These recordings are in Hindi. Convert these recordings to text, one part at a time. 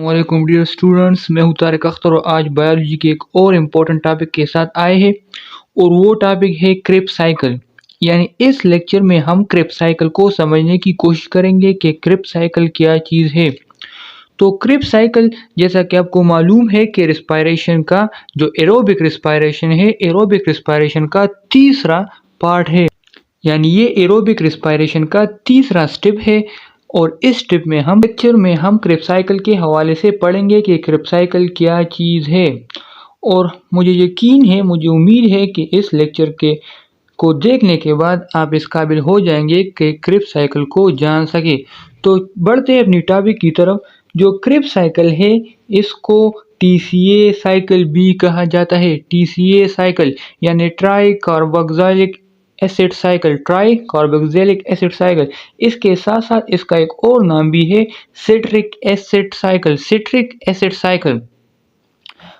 वालेकुम डियर स्टूडेंट्स, मैं हूं तारिक अख्तर और आज बायोलॉजी के एक और इम्पोर्टेंट टॉपिक के साथ आए हैं और वो टॉपिक है क्रेब साइकिल। यानी इस लेक्चर में हम क्रेब साइकिल को समझने की कोशिश करेंगे कि क्रेब साइकिल क्या चीज़ है। तो क्रेब साइकिल जैसा कि आपको मालूम है कि रिस्पायरेशन का जो एरोबिक रिस्पायरेशन है, एरोबिक रिस्पायरेशन का तीसरा पार्ट है। यानी ये एरोबिक रिस्पायरेशन का तीसरा स्टेप है और इस स्टेप में हम लेक्चर में हम क्रेब साइकिल के हवाले से पढ़ेंगे कि क्रेब साइकिल क्या चीज़ है। और मुझे यकीन है, मुझे उम्मीद है कि इस लेक्चर के को देखने के बाद आप इस काबिल हो जाएंगे कि क्रेब साइकिल को जान सके। तो बढ़ते हैं अपनी टॉपिक की तरफ। जो क्रेब साइकिल है इसको TCA साइकिल भी कहा जाता है। TCA साइकिल यानी try carboxylic acid cycle, try carboxylic acid cycle. इसके साथ साथ इसका एक और नाम भी है citric acid cycle, citric acid cycle.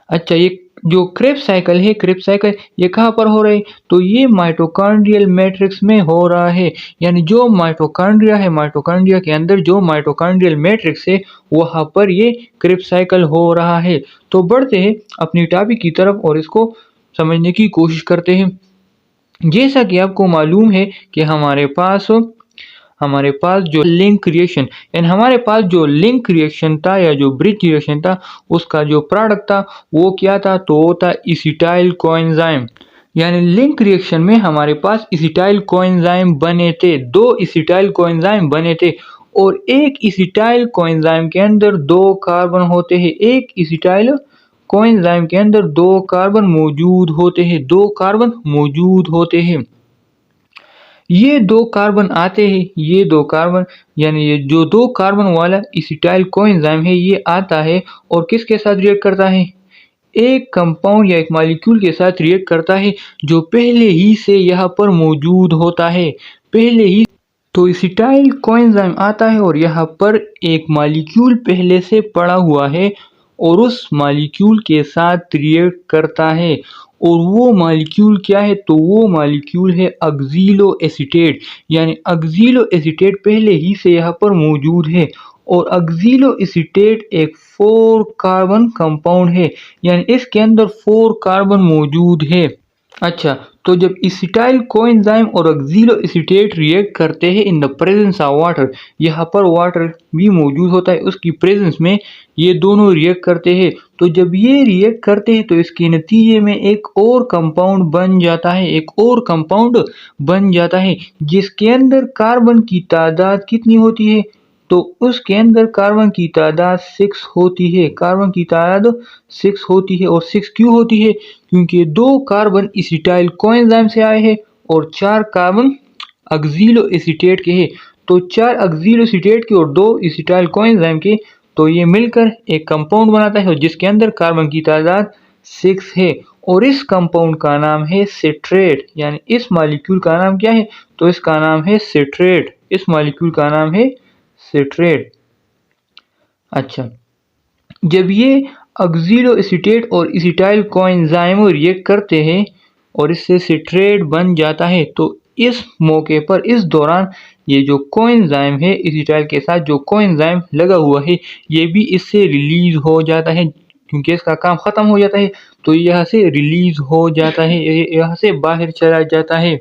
अच्छा, ये जो क्रेब साइकिल है, क्रेब साइकिल ये कहाँ पर हो रहा है? तो ये माइटोकॉन्ड्रियल मैट्रिक्स में हो रहा है। यानी जो माइटोकॉन्ड्रिया है, माइटोकॉन्ड्रिया के अंदर जो माइटोकॉन्ड्रियल मैट्रिक्स है वहाँ पर ये क्रेब साइकिल हो रहा है। तो बढ़ते हैं अपनी टॉपिक की तरफ और इसको समझने की कोशिश करते हैं। जैसा कि आपको मालूम है कि हमारे पास जो लिंक रिएक्शन यानी हमारे पास जो लिंक रिएक्शन था या जो ब्रिज रिएक्शन था उसका जो प्रोडक्ट था वो क्या था? तो वो था एसिटाइल कोएंजाइम। यानी लिंक रिएक्शन में हमारे पास एसिटाइल कोएंजाइम बने थे, दो एसिटाइल कोएंजाइम बने थे और एक एसिटाइल कोएंजाइम के अंदर दो कार्बन होते हैं। एक एसिटाइल कोएंजाइम के अंदर दो कार्बन मौजूद होते हैं, दो कार्बन मौजूद होते हैं। ये दो कार्बन आते हैं, ये दो कार्बन यानी ये जो दो कार्बन वाला एसिटाइल कोएंजाइम है ये आता है और किसके साथ रिएक्ट करता है? एक कंपाउंड या एक मॉलिक्यूल के साथ रिएक्ट करता है जो पहले ही से यहाँ पर मौजूद होता है, पहले ही। तो एसिटाइल कोएंजाइम आता है और यहाँ पर एक मॉलिक्यूल पहले से पड़ा हुआ है और उस मॉलिक्यूल के साथ रिएक्ट करता है। और वो मॉलिक्यूल क्या है? तो वो मॉलिक्यूल है ऑक्सीलो एसीटेट। यानी ऑक्सीलो एसीटेट पहले ही से यहाँ पर मौजूद है और ऑक्सीलो एसीटेट एक 4 कार्बन कंपाउंड है। यानी इसके अंदर 4 कार्बन मौजूद है। अच्छा, तो जब एसिटाइल कोएंजाइम और ऑक्सीलो एसीटेट रिएक्ट करते हैं in the presence of water, यहाँ पर वाटर भी मौजूद होता है, उसकी प्रेजेंस में ये दोनों रिएक्ट करते हैं। तो जब ये रिएक्ट करते हैं तो इसके नतीजे में एक और कंपाउंड बन जाता है, एक और कंपाउंड बन जाता है जिसके अंदर कार्बन की तादाद कितनी होती है? तो उसके अंदर कार्बन की तादाद 6 होती है, कार्बन की तादाद 6 होती है। और 6 क्यों होती है? क्योंकि दो कार्बन एसिटाइल कोएंजाइम से आए हैं और 4 कार्बन ऑक्सीलो एसीटेट के हैं। तो 4 ऑक्सीलो एसीटेट के और 2 एसिटाइल कोएंजाइम के, तो ये मिलकर एक कंपाउंड बनाता है और जिसके अंदर कार्बन की तादाद 6 है और इस कंपाउंड का नाम है सिट्रेट। यानी इस मॉलिक्यूल का नाम क्या है? तो इसका नाम है सिट्रेट, इस मॉलिक्यूल का नाम है सिट्रेट। अच्छा, जब ये ऑक्सीलो एसीटेट और एसिटाइल कोएंजाइम रिएक्ट करते हैं और इससे सिट्रेट बन जाता है तो इस मौके पर, इस दौरान ये जो कोएंजाइम है, एसिटाइल के साथ जो कोएंजाइम लगा हुआ है ये भी इससे रिलीज हो जाता है क्योंकि इसका काम खत्म हो जाता है। तो यहाँ से रिलीज हो जाता है, यहाँ से बाहर चला जाता है।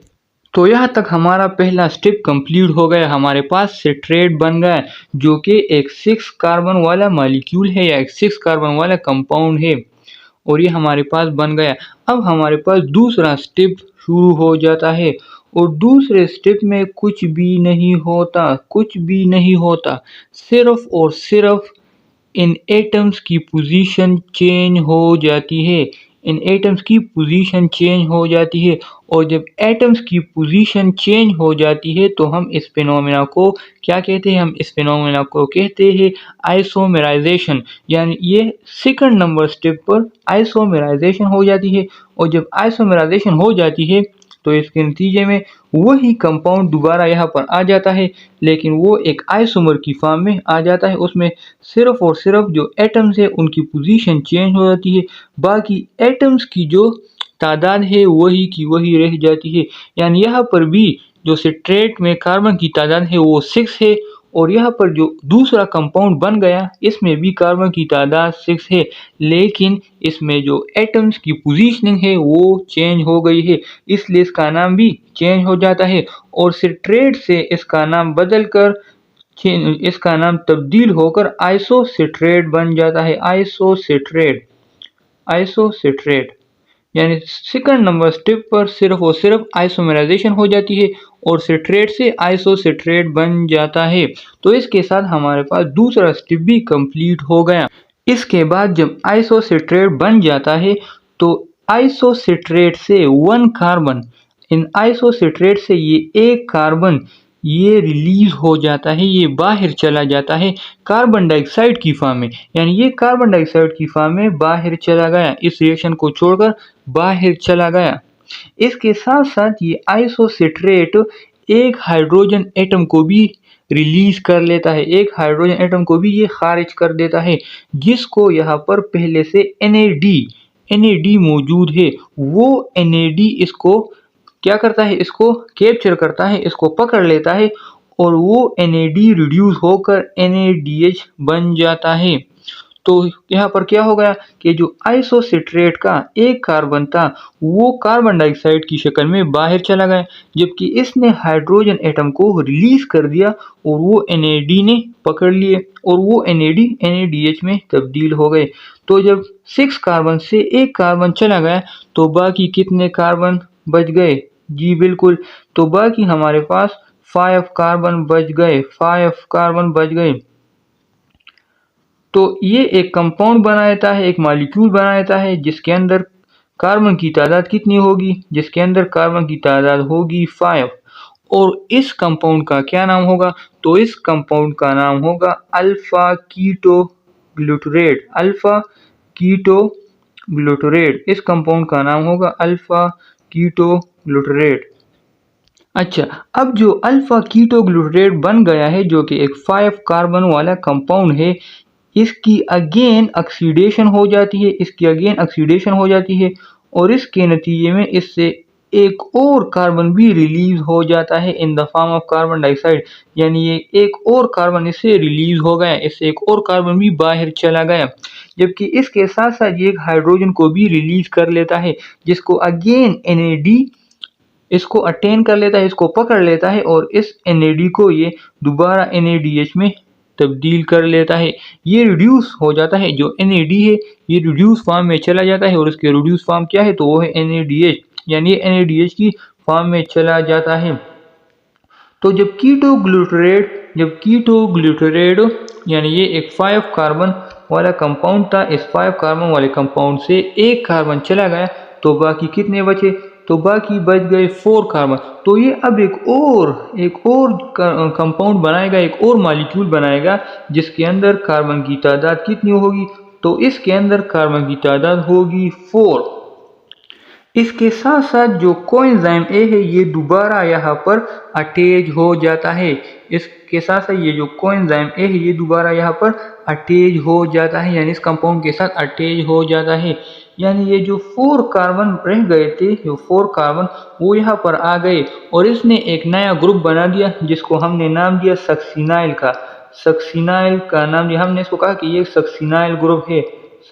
तो यहाँ तक हमारा पहला स्टेप कंप्लीट हो गया, हमारे पास सिट्रेट बन गया जो कि एक 6 कार्बन वाला मॉलिक्यूल है या एक 6 कार्बन वाला कंपाउंड है और ये हमारे पास बन गया। अब हमारे पास दूसरा स्टेप शुरू हो जाता है और दूसरे स्टेप में कुछ भी नहीं होता, कुछ भी नहीं होता, सिर्फ और सिर्फ इन एटम्स की पोजीशन चेंज हो जाती है, इन एटम्स की पोजीशन चेंज हो जाती है। और जब एटम्स की पोजीशन चेंज हो जाती है तो हम इस फिनोमेना को क्या कहते हैं? हम इस फिनोमेना को कहते हैं आइसोमेराइजेशन। यानी ये सेकंड नंबर स्टेप पर आइसोमेराइजेशन हो जाती है और जब आइसोमेराइजेशन हो जाती है तो इसके नतीजे में वही कंपाउंड दोबारा यहाँ पर आ जाता है लेकिन वो एक आइसोमर की फॉर्म में आ जाता है। उसमें सिर्फ और सिर्फ जो एटम्स है उनकी पोजीशन चेंज हो जाती है, बाकी एटम्स की जो तादाद है वही की वही रह जाती है। यानी यहाँ पर भी जो सिट्रेट में कार्बन की तादाद है वो 6 है और यहाँ पर जो दूसरा कंपाउंड बन गया इसमें भी कार्बन की तादाद 6 है, लेकिन इसमें जो एटम्स की पोजीशनिंग है वो चेंज हो गई है, इसलिए इसका नाम भी चेंज हो जाता है और सिट्रेट से इसका नाम बदलकर इसका नाम तब्दील होकर आइसोसिट्रेट बन जाता है। आइसोसिट्रेट, आइसोसिट्रेट यानी सेकंड नंबर स्टेप पर सिर्फ और सिर्फ आइसोमराइजेशन हो जाती है और सिट्रेट से आइसोसिट्रेट बन जाता है। तो इसके साथ हमारे पास दूसरा स्टेप भी कंप्लीट हो गया। इसके बाद जब आइसोसिट्रेट बन जाता है तो आइसोसिट्रेट से वन कार्बन, इन आइसोसिट्रेट से ये एक कार्बन ये रिलीज हो जाता है, ये बाहर चला जाता है कार्बन डाइऑक्साइड की फॉर्म में, यानी ये कार्बन डाइऑक्साइड की फॉर्म में बाहर चला गया, इस रिएक्शन को छोड़कर बाहर चला गया। इसके साथ साथ ये आइसोसिट्रेट एक हाइड्रोजन एटम को भी रिलीज कर लेता है, एक हाइड्रोजन एटम को भी ये खारिज कर देता है, जिसको यहाँ पर पहले से NAD मौजूद है। वो NAD इसको क्या करता है, इसको कैप्चर करता है, इसको पकड़ लेता है और वो NAD रिड्यूस होकर NADH बन जाता है। तो यहाँ पर क्या हो गया कि जो आइसोसिट्रेट का एक कार्बन था वो कार्बन डाइऑक्साइड की शक्ल में बाहर चला गया, जबकि इसने हाइड्रोजन एटम को रिलीज कर दिया और वो NAD ने पकड़ लिए और वो NAD NADH में तब्दील हो गए। तो जब 6 कार्बन से एक कार्बन चला गया तो बाकी कितने कार्बन बच गए? जी बिल्कुल, तो बाकी हमारे पास 5 कार्बन बच गए, 5 कार्बन बच गए। तो ये एक कंपाउंड बनाता है, एक मॉलिक्यूल बनाता है जिसके अंदर कार्बन की तादाद कितनी होगी? जिसके अंदर कार्बन की तादाद होगी 5। और इस कंपाउंड का क्या नाम होगा? तो इस कंपाउंड का नाम होगा alpha keto glutarate, alpha keto glutarate. इस कंपाउंड का नाम होगा अल्फा कीटो ग्लूटरेट। अच्छा, अब जो अल्फा कीटो ग्लूटरेट बन गया है जो कि एक 5 कार्बन वाला कंपाउंड है, इसकी अगेन ऑक्सीडेशन हो जाती है, इसकी अगेन ऑक्सीडेशन हो जाती है और इसके नतीजे में इससे एक और कार्बन भी रिलीज हो जाता है in the form of carbon dioxide, यानी ये एक और कार्बन इससे रिलीज हो गया, इससे एक और कार्बन भी बाहर चला गया, जबकि इसके साथ साथ ये एक हाइड्रोजन को भी रिलीज कर लेता है जिसको अगेन NAD इसको अटेन कर लेता है, इसको पकड़ लेता है और इस NAD को ये दोबारा NADH में तब्दील कर लेता है। ये रिड्यूस हो जाता है, जो NAD है ये रिड्यूस फॉर्म में चला जाता है और इसके रिड्यूस फॉर्म क्या है? तो वो है NADH, यानी ये NADH की फॉर्म में चला जाता है। तो जब कीटो ग्लूटरेट यानी ये एक 5 कार्बन वाला कंपाउंड था, इस 5 कार्बन वाले कंपाउंड से एक कार्बन चला गया तो बाकी कितने बचे? तो बाकी बच गए 4 कार्बन। तो ये अब एक और कंपाउंड बनाएगा, एक और मॉलिक्यूल बनाएगा जिसके अंदर कार्बन की तादाद कितनी होगी? तो इसके अंदर कार्बन की तादाद होगी 4। इसके साथ साथ जो कोएंजाइम ए है ये दोबारा यहाँ पर अटैच हो जाता है। इसके साथ साथ ये जो कोएंजाइम ए है ये दोबारा यहाँ पर अटैच हो जाता है, यानी इस कंपाउंड के साथ अटैच हो जाता है। यानी ये जो 4 कार्बन रह गए थे, जो 4 कार्बन वो यहाँ पर आ गए और इसने एक नया ग्रुप बना दिया जिसको हमने नाम दिया सक्सिनाइल का। सक्सिनाइल का नाम दिया हमने, इसको कहा कि ये सक्सिनाइल ग्रुप है,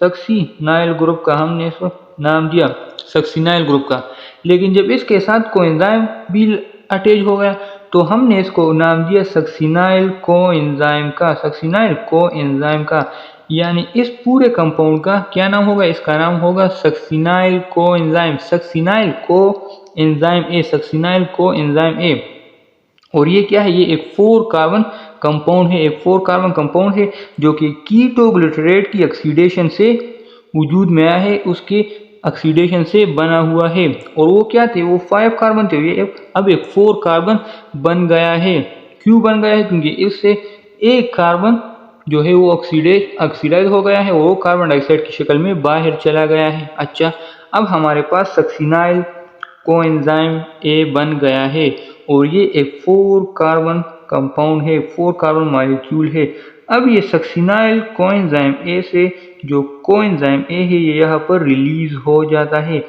सक्सिनाइल ग्रुप का हमने इसको नाम दिया सक्सिनाइल ग्रुप का। लेकिन जब इसके साथ कोएंजाइम भी अटैच हो गया तो हमने इसको नाम दिया सक्सिनाइल कोएंजाइम का, सक्सिनाइल कोएंजाइम का। यानी इस पूरे कंपाउंड का क्या नाम होगा? इसका नाम होगा succinyl coenzyme, succinyl coenzyme A, succinyl coenzyme A. और ये क्या है? ये एक 4 कार्बन कंपाउंड है, एक 4 कार्बन कंपाउंड है जो कि कीटो ग्लूटरेट की ऑक्सीडेशन से वजूद में आया है, उसके ऑक्सीडेशन से बना हुआ है। और वो क्या थे? वो 5 कार्बन थे, ये अब एक 4 कार्बन बन गया है। क्यों बन गया है? क्योंकि इससे एक कार्बन जो है वो ऑक्सीडाइज हो गया है, वो कार्बन डाइऑक्साइड की शक्ल में बाहर चला गया है। अच्छा, अब हमारे पास सक्सिनाइल कोएंजाइम ए बन गया है और ये एक 4 कार्बन कंपाउंड है, 4 कार्बन मॉलिक्यूल है। अब ये सक्सिनाइल कोएंजाइम ए से जो कोएंजाइम ए है ये यहाँ पर रिलीज हो जाता है,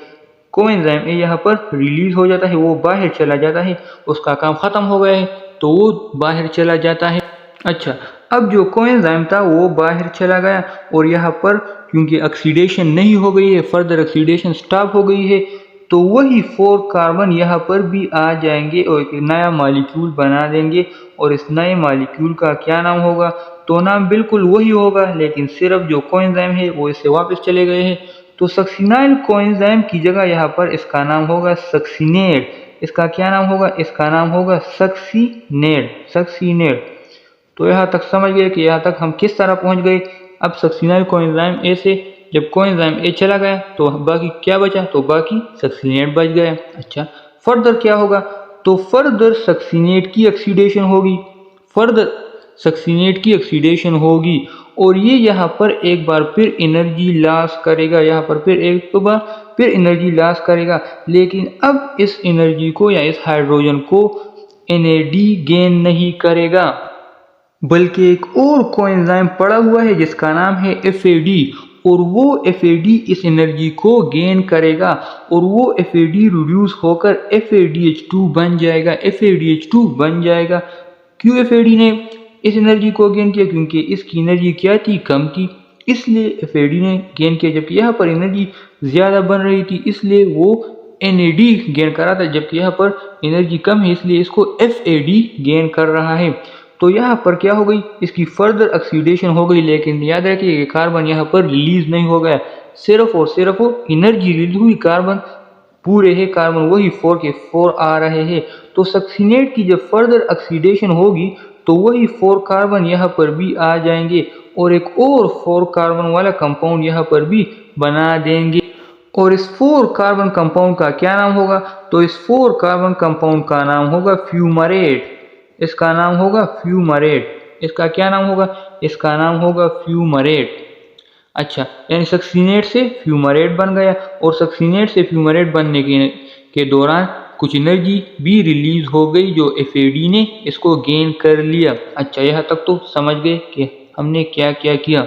कोएंजाइम ए यहाँ पर रिलीज हो जाता है, वो बाहर चला जाता है, उसका काम खत्म हो गया है तो वो बाहर चला जाता है। अच्छा, अब जो कोएंजाइम था वो बाहर चला गया और यहाँ पर क्योंकि ऑक्सीडेशन नहीं हो गई है, फर्दर ऑक्सीडेशन स्टॉप हो गई है, तो वही 4 कार्बन यहाँ पर भी आ जाएंगे और एक नया मॉलिक्यूल बना देंगे। और इस नए मॉलिक्यूल का क्या नाम होगा? तो नाम बिल्कुल वही होगा, लेकिन सिर्फ जो कोएंजाइम है वो इससे वापस चले गए हैं। तो सक्सिनाइल कोएंजाइम की जगह यहाँ पर इसका नाम होगा सक्सिनेट। इसका क्या नाम होगा? इसका नाम होगा सक्सिनेट, सक्सिनेट। तो यहाँ तक समझ गए कि यहाँ तक हम किस तरह पहुँच गए। अब सक्सिनाइल कोएंजाइम ए से जब कोएंजाइम ए चला गया तो बाकी क्या बचा? तो बाकी सक्सिनेट बच गया। अच्छा, फर्दर क्या होगा? तो फर्दर सक्सिनेट की ऑक्सीडेशन होगी, फर्दर सक्सिनेट की ऑक्सीडेशन होगी और ये यहाँ पर एक बार फिर एनर्जी लॉस करेगा, यहाँ पर फिर एक बार फिर एनर्जी लॉस करेगा। लेकिन अब इस एनर्जी को या इस हाइड्रोजन को NAD गेन नहीं करेगा, बल्कि एक और कोएंजाइम पड़ा हुआ है जिसका नाम है FAD, और वो FAD इस एनर्जी को गेन करेगा और वो FAD रिड्यूस होकर FADH2 बन जाएगा, FADH2 बन जाएगा। क्यों FAD ने इस एनर्जी को गेन किया? क्योंकि इसकी एनर्जी क्या थी? कम थी, इसलिए FAD ने गेन किया। जबकि यहाँ पर एनर्जी ज़्यादा बन रही थी इसलिए वो NAD गेन कर रहा था, जबकि यहाँ पर एनर्जी कम है इसलिए इसको FAD गेन कर रहा है। तो यहाँ पर क्या हो गई? इसकी फर्दर ऑक्सीडेशन हो गई, लेकिन याद रखिए कि कार्बन यहाँ पर रिलीज नहीं हो गया, सिर्फ और सिर्फ एनर्जी रिलीज हुई। कार्बन पूरे है, कार्बन वही 4 के 4 आ रहे हैं। तो सक्सिनेट की जब फर्दर ऑक्सीडेशन होगी तो वही 4 कार्बन यहाँ पर भी आ जाएंगे और एक और 4 कार्बन वाला कंपाउंड यहाँ पर भी बना देंगे। और इस 4 कार्बन कंपाउंड का क्या नाम होगा? तो इस 4 कार्बन कंपाउंड का नाम होगा फ्यूमरेट। इसका नाम होगा फ्यूमरेट। इसका क्या नाम होगा? इसका नाम होगा फ्यूमरेट। अच्छा, यानी सक्सिनेट से फ्यूमरेट बन गया और सक्सिनेट से फ्यूमरेट बनने के दौरान कुछ एनर्जी भी रिलीज हो गई जो FAD ने इसको गेन कर लिया। अच्छा, यहाँ तक तो समझ गए कि हमने क्या क्या किया।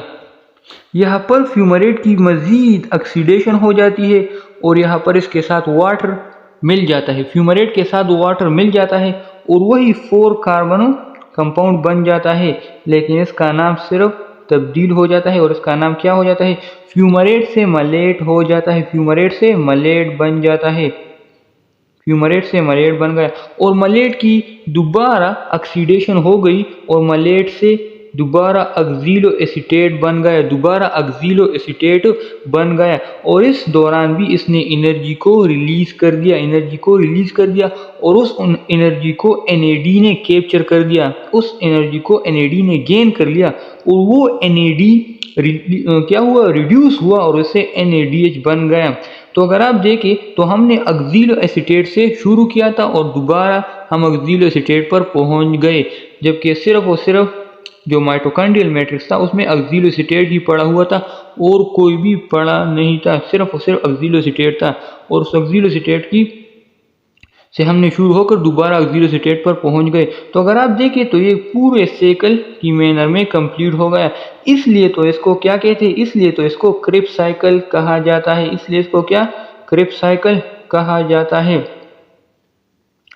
यहाँ पर फ्यूमरेट की मज़ीद ऑक्सीडेशन हो जाती है और यहाँ पर इसके साथ वाटर मिल जाता है, फ्यूमरेट के साथ वाटर मिल जाता है और वही 4 कार्बन कंपाउंड बन जाता है, लेकिन इसका नाम सिर्फ तब्दील हो जाता है और इसका नाम क्या हो जाता है? फ्यूमरेट से मलेट हो जाता है, फ्यूमरेट से मलेट बन जाता है, फ्यूमरेट से मलेट बन गया। और मलेट की दोबारा ऑक्सीडेशन हो गई और मलेट से दोबारा ऑक्सीलो एसीटेट बन गया, दोबारा ऑक्सीलो एसीटेट बन गया और इस दौरान भी इसने एनर्जी को रिलीज कर दिया, एनर्जी को रिलीज कर दिया और उस एनर्जी को NAD ने कैप्चर कर दिया, उस एनर्जी को NAD ने गेन कर लिया और वो NAD क्या हुआ? रिड्यूस हुआ और उससे NADH बन गया। तो अगर आप देखें तो हमने ऑक्सीलो एसीटेट से शुरू किया था और दोबारा हम ऑक्सीलो एसीटेट पर पहुंच गए, जबकि सिर्फ और सिर्फ जो माइटोकॉन्ड्रियल मैट्रिक्स था उसमें ऑक्सीलो एसीटेट ही पड़ा हुआ था और कोई भी पड़ा नहीं था, सिर्फ और सिर्फ ऑक्सीलो एसीटेट था। और उस ऑक्सीलो एसीटेट की से हमने शुरू होकर दोबारा ऑक्सीलो एसीटेट पर पहुंच गए। तो अगर आप देखें तो ये पूरे साइकिल की मैनर में कंप्लीट हो गया। इसलिए तो इसको क्या कहते हैं? इसलिए तो इसको क्रिब्स साइकिल कहा जाता है। इसलिए इसको क्या? क्रिब्स साइकिल कहा जाता है।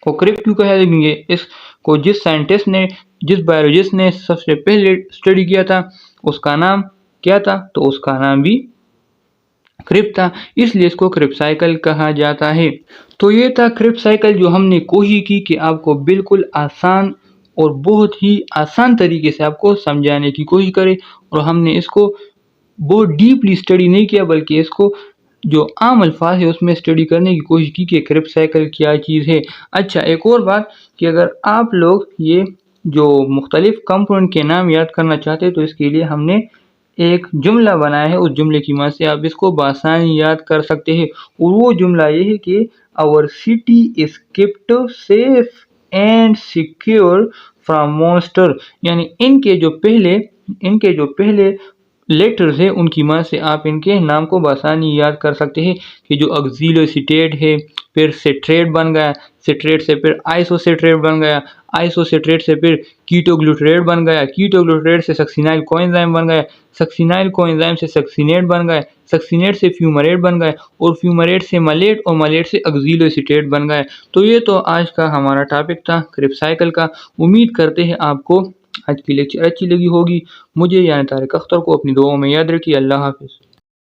और क्रिब्स क्यों कहा जाएंगे? इसको जिस साइंटिस्ट ने, जिस बायोलॉजिस्ट ने सबसे पहले स्टडी किया था उसका नाम क्या था? तो उसका नाम भी क्रिब था, इसलिए इसको क्रिब साइकिल कहा जाता है। तो ये था क्रिब साइकिल जो हमने कोशिश की कि आपको बिल्कुल आसान और बहुत ही आसान तरीके से आपको समझाने की कोशिश करें और हमने इसको बहुत डीपली स्टडी नहीं किया बल्कि इसको जो आम अल्फाज है उसमें स्टडी करने की कोशिश की कि क्रिब साइकिल क्या चीज़ है। अच्छा, एक और बात कि अगर आप लोग ये जो मुख्तलिफ कंपोनेंट के नाम याद करना चाहते हैं तो इसके लिए हमने एक जुमला बनाया है, उस जुमले की मदद से आप इसको बआसानी याद कर सकते हैं और वो जुमला ये है कि our city is kept safe and secure from monster. यानी इनके जो पहले लेटर्स है उनकी मदद से आप इनके नाम को बआसानी याद कर सकते हैं कि जो ऑक्सीलो एसीटेट है, फिर सिट्रेट बन गया, सिट्रेट से फिर आइसोसिट्रेट बन गया, आइसोसिट्रेट से फिर कीटोग्लूटरेट बन गया, कीटोग्लूटरेट से सक्सिनाइल कोएंजाइम बन गया, सक्सिनाइल कोएंजाइम से सक्सिनेट बन गया, सक्सिनेट से फ्यूमरेट बन गया और फ्यूमरेट से मलेट और मलेट से ऑक्सीलो एसीटेट बन गया। तो ये तो आज का हमारा टॉपिक था क्रिब साइकिल का। उम्मीद करते हैं आपको आज की लेक्चर अच्छी लगी होगी। मुझे यानी तारिक अख्तर को अपनी दुआओं में याद रखिए। अल्लाह हाफ़िज़।